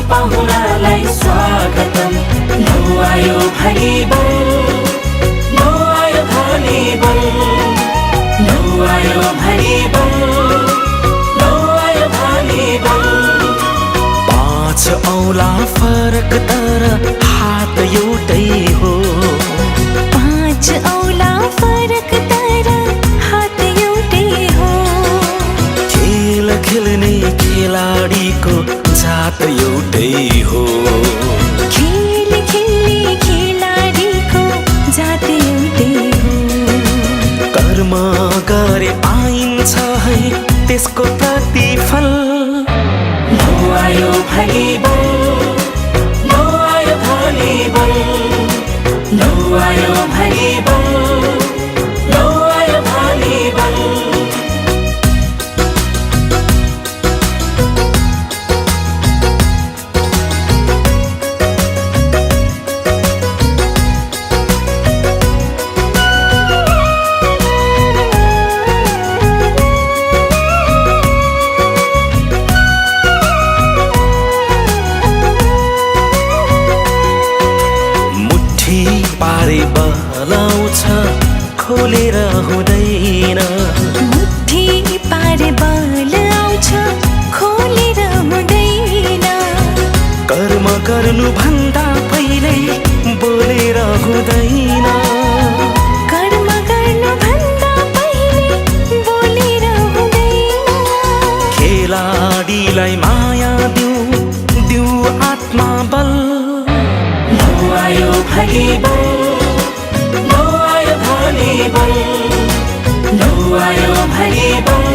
पाहुनालाई स्वागतम। लौ आयो भलिबल, लौ आयो भलिबल, लौ आयो भलिबल, लौ आयो भलिबल। 5 औला फरक तर हात एउटै हो। 5 औला फरक तर हात एउटै हो। खेल खेल्ने खेलाडीको जात एउटै हो। खेल खेल्ने खेलाडीको जात एउटै हो। कर्म गरे पाइन्छ है त्यसको प्रतिफल। लौ आयो भलिबल, लौ आयो भलिबल, लौ आयो भलिबल, लौ आयो भलिबल। पारे बलाउँछ खोलेर हुँदैन। मुठी पारे बल आउँछ खोलेर हुँदैन। कर्म गर्नु भन्दा पहिले बोलेर हुँदैन। कर्म गर्नु भन्दा पहिले बोलेर हुँदैन। खेलाडीलाई माया दिउ दिउ आत्मा बल। लौ आयो भलिबल, लौ आयो भलिबल, लौ आयो भलिबल,